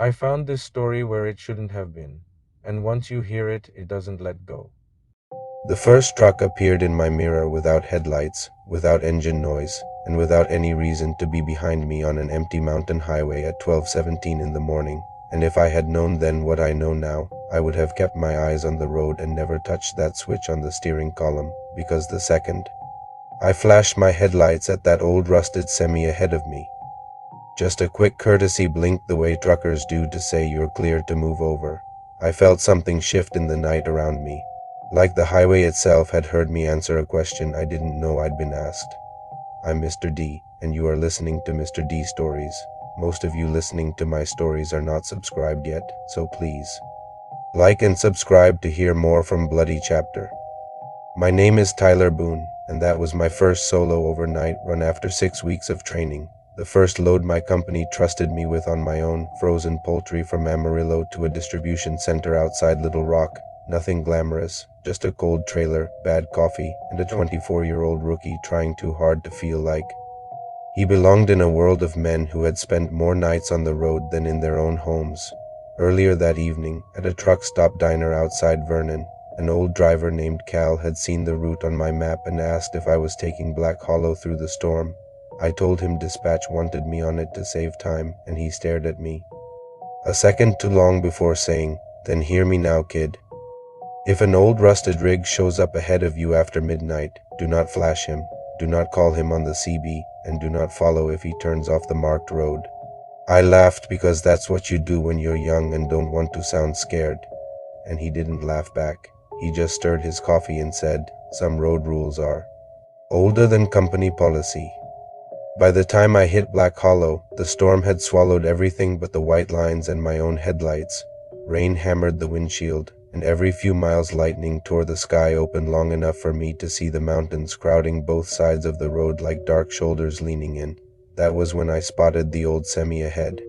I found this story where it shouldn't have been, and once you hear it, it doesn't let go. The first truck appeared in my mirror without headlights, without engine noise, and without any reason to be behind me on an empty mountain highway at 12:17 in the morning. And if I had known then what I know now, I would have kept my eyes on the road and never touched that switch on the steering column, because the second I flashed my headlights at that old rusted semi ahead of me, just a quick courtesy blink the way truckers do to say you're clear to move over, I felt something shift in the night around me, like the highway itself had heard me answer a question I didn't know I'd been asked. I'm Mr. D, and you are listening to Mr. D Stories. Most of you listening to my stories are not subscribed yet, so please like and subscribe to hear more from Bloody Chapter. My name is Tyler Boone, and that was my first solo overnight run after 6 weeks of training. The first load my company trusted me with on my own, frozen poultry from Amarillo to a distribution center outside Little Rock. Nothing glamorous, just a cold trailer, bad coffee, and a 24-year-old rookie trying too hard to feel like he belonged in a world of men who had spent more nights on the road than in their own homes. Earlier that evening, at a truck stop diner outside Vernon, an old driver named Cal had seen the route on my map and asked if I was taking Black Hollow through the storm. I told him dispatch wanted me on it to save time, and he stared at me a second too long before saying, "Then hear me now, kid. If an old rusted rig shows up ahead of you after midnight, do not flash him, do not call him on the CB, and do not follow if he turns off the marked road." I laughed because that's what you do when you're young and don't want to sound scared. And he didn't laugh back. He just stirred his coffee and said, "Some road rules are older than company policy." By the time I hit Black Hollow, the storm had swallowed everything but the white lines and my own headlights. Rain hammered the windshield, and every few miles lightning tore the sky open long enough for me to see the mountains crowding both sides of the road like dark shoulders leaning in. That was when I spotted the old semi ahead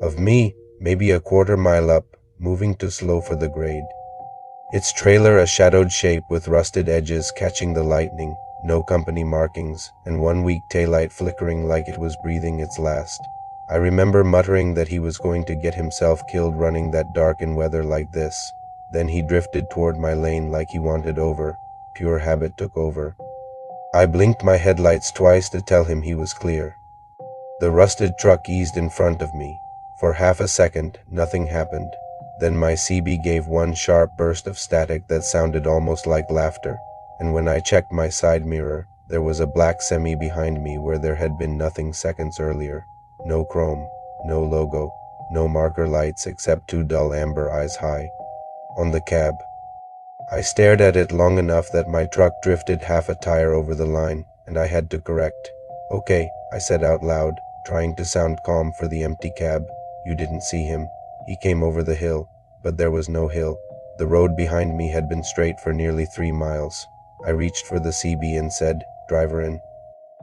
of me, maybe a quarter mile up, moving too slow for the grade. Its trailer a shadowed shape with rusted edges catching the lightning, no company markings, and one weak taillight flickering like it was breathing its last. I remember muttering that he was going to get himself killed running that dark in weather like this. Then he drifted toward my lane like he wanted over. Pure habit took over. I blinked my headlights twice to tell him he was clear. The rusted truck eased in front of me. For half a second, nothing happened. Then my CB gave one sharp burst of static that sounded almost like laughter, and when I checked my side mirror, there was a black semi behind me where there had been nothing seconds earlier. No chrome, no logo, no marker lights except two dull amber eyes high on the cab. I stared at it long enough that my truck drifted half a tire over the line, and I had to correct. "Okay," I said out loud, trying to sound calm for the empty cab. "You didn't see him. He came over the hill." But there was no hill. The road behind me had been straight for nearly 3 miles. I reached for the CB and said, "Driver in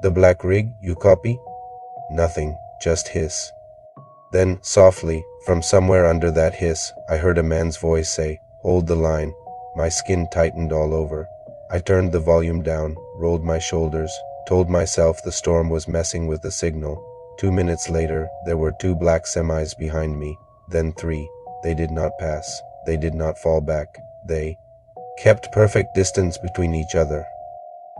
the black rig, you copy?" Nothing, just hiss. Then, softly, from somewhere under that hiss, I heard a man's voice say, "Hold the line." My skin tightened all over. I turned the volume down, rolled my shoulders, told myself the storm was messing with the signal. 2 minutes later, there were 2 black semis behind me, then 3. They did not pass. They did not fall back. They kept perfect distance between each other,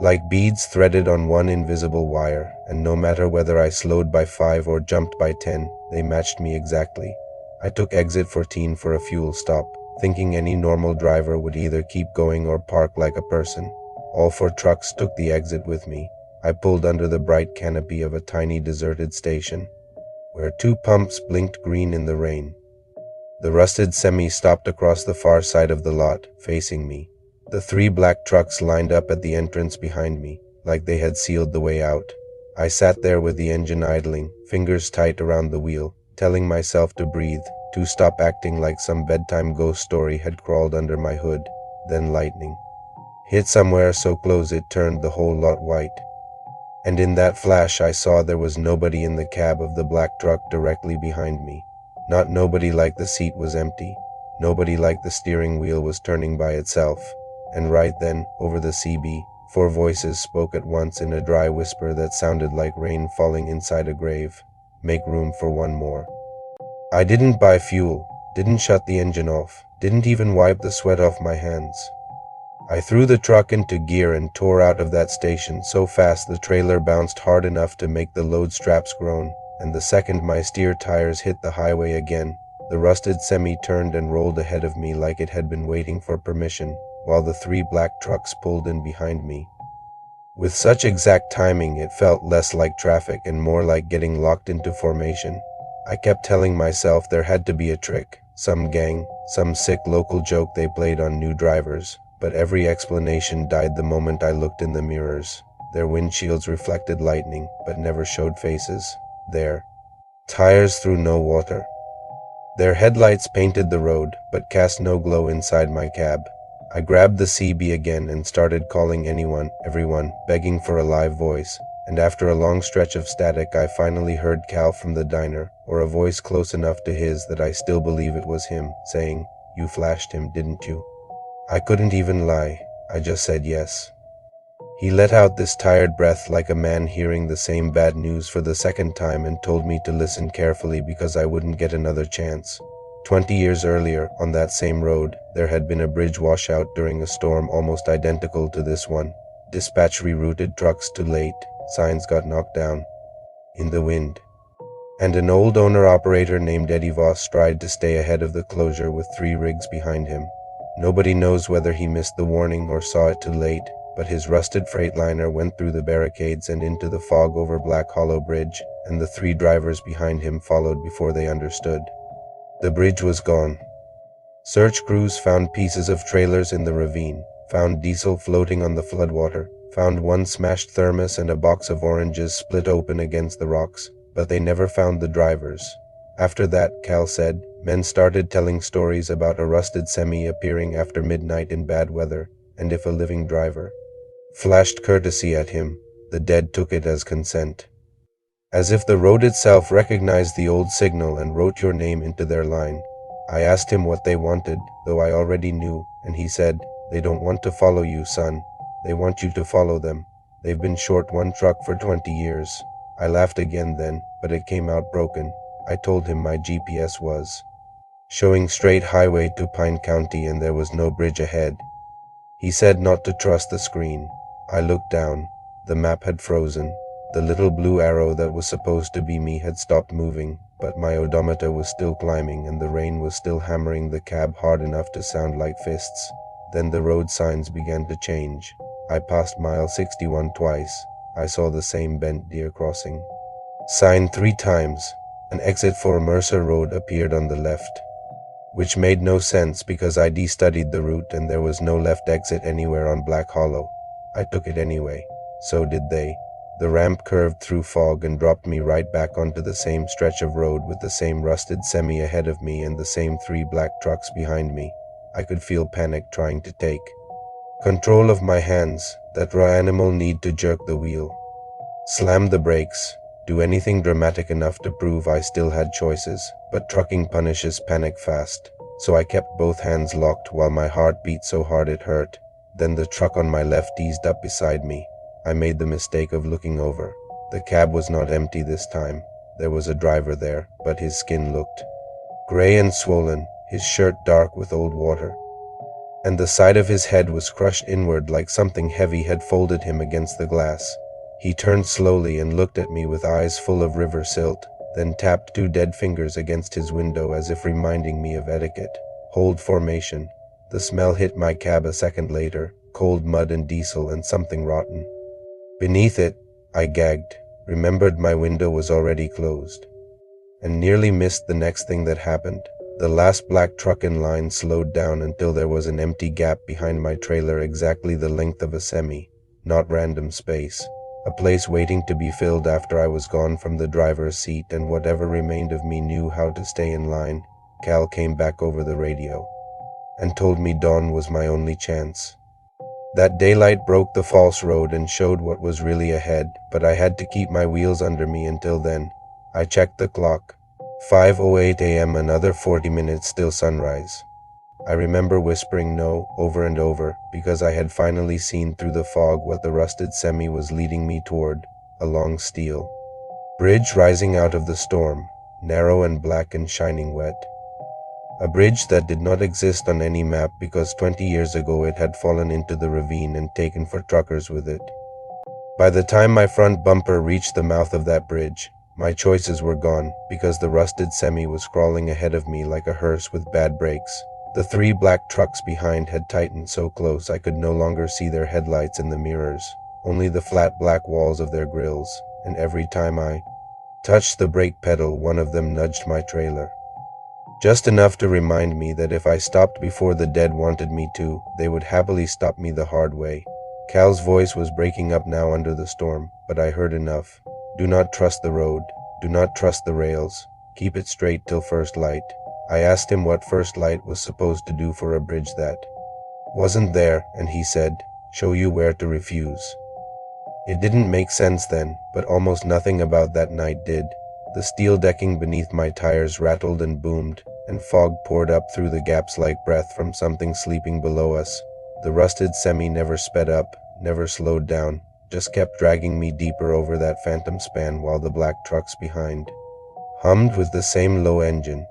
like beads threaded on one invisible wire, and no matter whether I slowed by 5 or jumped by 10, they matched me exactly. I took exit 14 for a fuel stop, thinking any normal driver would either keep going or park like a person. All 4 trucks took the exit with me. I pulled under the bright canopy of a tiny deserted station, where 2 pumps blinked green in the rain. The rusted semi stopped across the far side of the lot, facing me. The 3 black trucks lined up at the entrance behind me, like they had sealed the way out. I sat there with the engine idling, fingers tight around the wheel, telling myself to breathe, to stop acting like some bedtime ghost story had crawled under my hood. Then lightning hit somewhere so close it turned the whole lot white. And in that flash I saw there was nobody in the cab of the black truck directly behind me. Not nobody like the seat was empty. Nobody like the steering wheel was turning by itself. And right then, over the CB, 4 voices spoke at once in a dry whisper that sounded like rain falling inside a grave. "Make room for one more." I didn't buy fuel, didn't shut the engine off, didn't even wipe the sweat off my hands. I threw the truck into gear and tore out of that station so fast the trailer bounced hard enough to make the load straps groan, and the second my steer tires hit the highway again, the rusted semi turned and rolled ahead of me like it had been waiting for permission, while the three black trucks pulled in behind me. With such exact timing, it felt less like traffic and more like getting locked into formation. I kept telling myself there had to be a trick, some gang, some sick local joke they played on new drivers, but every explanation died the moment I looked in the mirrors. Their windshields reflected lightning, but never showed faces. Their tires threw no water. Their headlights painted the road, but cast no glow inside my cab. I grabbed the CB again and started calling anyone, everyone, begging for a live voice, and after a long stretch of static I finally heard Cal from the diner, or a voice close enough to his that I still believe it was him, saying, "You flashed him, didn't you?" I couldn't even lie, I just said yes. He let out this tired breath like a man hearing the same bad news for the second time and told me to listen carefully because I wouldn't get another chance. 20 years earlier, on that same road, there had been a bridge washout during a storm almost identical to this one. Dispatch rerouted trucks too late, signs got knocked down in the wind. And an old owner-operator named Eddie Voss tried to stay ahead of the closure with 3 rigs behind him. Nobody knows whether he missed the warning or saw it too late, but his rusted Freightliner went through the barricades and into the fog over Black Hollow Bridge, and the 3 drivers behind him followed before they understood. The bridge was gone. Search crews found pieces of trailers in the ravine, found diesel floating on the floodwater, found one smashed thermos and a box of oranges split open against the rocks, but they never found the drivers. After that, Cal said, men started telling stories about a rusted semi appearing after midnight in bad weather, and if a living driver flashed courtesy at him, the dead took it as consent. As if the road itself recognized the old signal and wrote your name into their line. I asked him what they wanted, though I already knew, and he said, "They don't want to follow you, son. They want you to follow them. They've been short 1 truck for 20 years. I laughed again then, but it came out broken. I told him my GPS was showing straight highway to Pine County and there was no bridge ahead. He said not to trust the screen. I looked down. The map had frozen. The little blue arrow that was supposed to be me had stopped moving, but my odometer was still climbing and the rain was still hammering the cab hard enough to sound like fists. Then the road signs began to change. I passed mile 61 twice. I saw the same bent deer crossing sign 3 times. An exit for Mercer Road appeared on the left, which made no sense because I de-studied the route and there was no left exit anywhere on Black Hollow. I took it anyway. So did they. The ramp curved through fog and dropped me right back onto the same stretch of road with the same rusted semi ahead of me and the same 3 black trucks behind me. I could feel panic trying to take control of my hands, that raw animal need to jerk the wheel, slam the brakes, do anything dramatic enough to prove I still had choices, but trucking punishes panic fast, so I kept both hands locked while my heart beat so hard it hurt. Then the truck on my left eased up beside me. I made the mistake of looking over. The cab was not empty this time. There was a driver there, but his skin looked gray and swollen, his shirt dark with old water, and the side of his head was crushed inward like something heavy had folded him against the glass. He turned slowly and looked at me with eyes full of river silt, then tapped 2 dead fingers against his window as if reminding me of etiquette. Hold formation. The smell hit my cab a second later, cold mud and diesel and something rotten. Beneath it, I gagged, remembered my window was already closed, and nearly missed the next thing that happened. The last black truck in line slowed down until there was an empty gap behind my trailer exactly the length of a semi, not random space. A place waiting to be filled after I was gone from the driver's seat and whatever remained of me knew how to stay in line. Cal came back over the radio and told me dawn was my only chance. That daylight broke the false road and showed what was really ahead, but I had to keep my wheels under me until then. I checked the clock. 5:08 a.m., another 40 minutes till sunrise. I remember whispering no over and over because I had finally seen through the fog what the rusted semi was leading me toward, a long steel bridge rising out of the storm. narrow and black and shining wet. A bridge that did not exist on any map because 20 years ago it had fallen into the ravine and taken for truckers with it. By the time my front bumper reached the mouth of that bridge, my choices were gone because the rusted semi was crawling ahead of me like a hearse with bad brakes. The three black trucks behind had tightened so close I could no longer see their headlights in the mirrors, only the flat black walls of their grills, and every time I touched the brake pedal, one of them nudged my trailer. Just enough to remind me that if I stopped before the dead wanted me to, they would happily stop me the hard way. Cal's voice was breaking up now under the storm, but I heard enough. Do not trust the road. Do not trust the rails. Keep it straight till first light. I asked him what first light was supposed to do for a bridge that wasn't there, and he said, show you where to refuse. It didn't make sense then, but almost nothing about that night did. The steel decking beneath my tires rattled and boomed, and fog poured up through the gaps like breath from something sleeping below us. The rusted semi never sped up, never slowed down, just kept dragging me deeper over that phantom span while the black trucks behind hummed with the same low engine.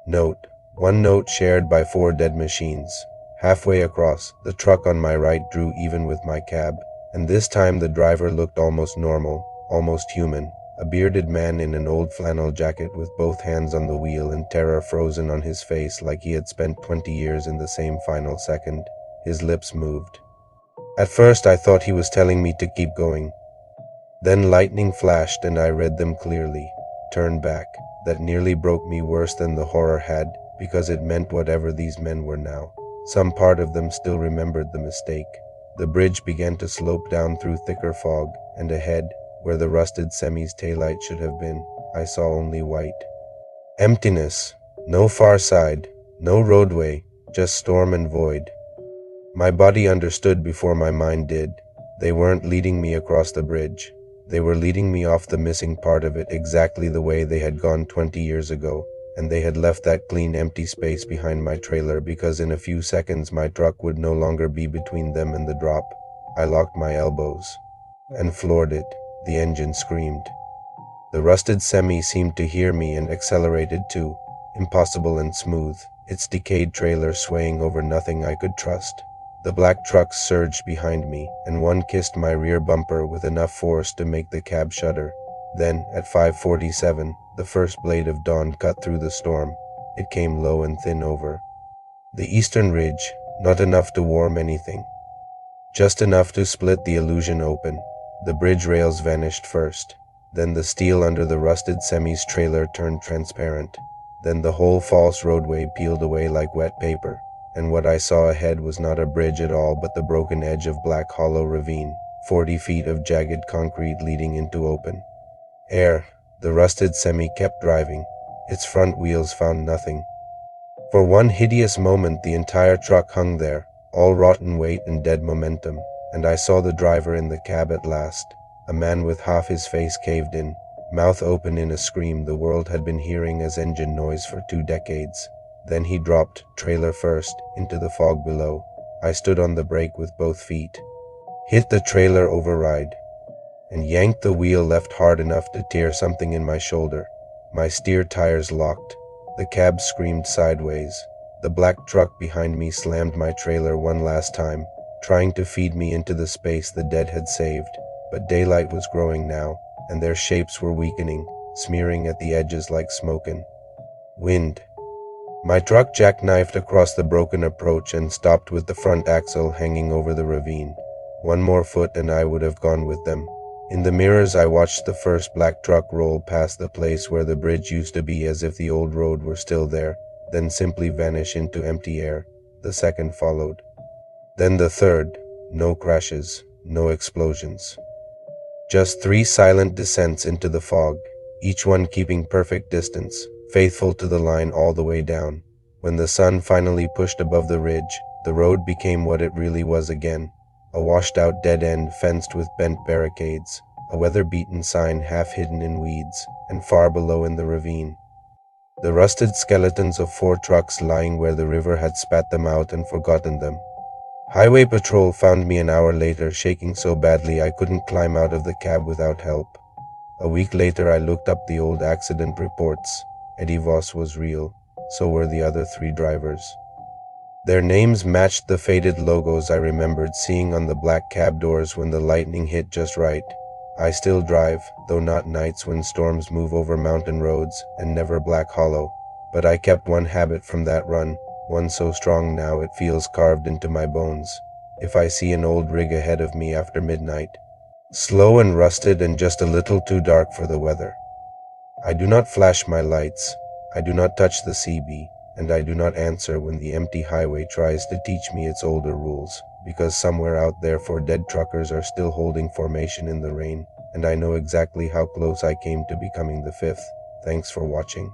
Note, one note shared by four dead machines. Halfway across, the truck on my right drew even with my cab, and this time the driver looked almost normal, almost human. A bearded man in an old flannel jacket with both hands on the wheel and terror frozen on his face like he had spent 20 years in the same final second. His lips moved. At first I thought he was telling me to keep going. Then lightning flashed and I read them clearly. Turn back. That nearly broke me worse than the horror had, because it meant whatever these men were now. Some part of them still remembered the mistake. The bridge began to slope down through thicker fog, and ahead, where the rusted semi's taillight should have been, I saw only white. Emptiness. No far side. No roadway. Just storm and void. My body understood before my mind did. They weren't leading me across the bridge. They were leading me off the missing part of it exactly the way they had gone 20 years ago, and they had left that clean empty space behind my trailer because in a few seconds my truck would no longer be between them and the drop. I locked my elbows and floored it. The engine screamed. The rusted semi seemed to hear me and accelerated too, impossible and smooth, its decayed trailer swaying over nothing I could trust. The black trucks surged behind me, and one kissed my rear bumper with enough force to make the cab shudder. Then, at 5:47, the first blade of dawn cut through the storm. It came low and thin over the eastern ridge, not enough to warm anything. Just enough to split the illusion open. The bridge rails vanished first. Then the steel under the rusted semi's trailer turned transparent. Then the whole false roadway peeled away like wet paper. And what I saw ahead was not a bridge at all but the broken edge of black hollow ravine, 40 feet of jagged concrete leading into open air. The rusted semi kept driving. Its front wheels found nothing. For one hideous moment the entire truck hung there, all rotten weight and dead momentum, and I saw the driver in the cab at last, a man with half his face caved in, mouth open in a scream the world had been hearing as engine noise for 2 decades. Then he dropped, trailer first, into the fog below. I stood on the brake with both feet, hit the trailer override, and yanked the wheel left hard enough to tear something in my shoulder. My steer tires locked. The cab screamed sideways. The black truck behind me slammed my trailer one last time, trying to feed me into the space the dead had saved. But daylight was growing now, and their shapes were weakening, smearing at the edges like smoke and wind. My truck jackknifed across the broken approach and stopped with the front axle hanging over the ravine. One more foot and I would have gone with them. In the mirrors I watched the first black truck roll past the place where the bridge used to be as if the old road were still there, then simply vanish into empty air. The second followed. Then the third. No crashes, no explosions. Just 3 silent descents into the fog, each one keeping perfect distance, faithful to the line all the way down. When the sun finally pushed above the ridge, the road became what it really was again, a washed-out dead end fenced with bent barricades, a weather-beaten sign half hidden in weeds, and far below in the ravine, the rusted skeletons of 4 trucks lying where the river had spat them out and forgotten them. Highway patrol found me an hour later, shaking so badly I couldn't climb out of the cab without help. A week later, I looked up the old accident reports. Eddie Voss was real. So were the other 3 drivers. Their names matched the faded logos I remembered seeing on the black cab doors when the lightning hit just right. I still drive, though not nights when storms move over mountain roads, and never Black Hollow. But I kept one habit from that run, one so strong now it feels carved into my bones. If I see an old rig ahead of me after midnight, slow and rusted and just a little too dark for the weather, I do not flash my lights, I do not touch the CB, and I do not answer when the empty highway tries to teach me its older rules, because somewhere out there 4 dead truckers are still holding formation in the rain, and I know exactly how close I came to becoming the 5th. Thanks for watching.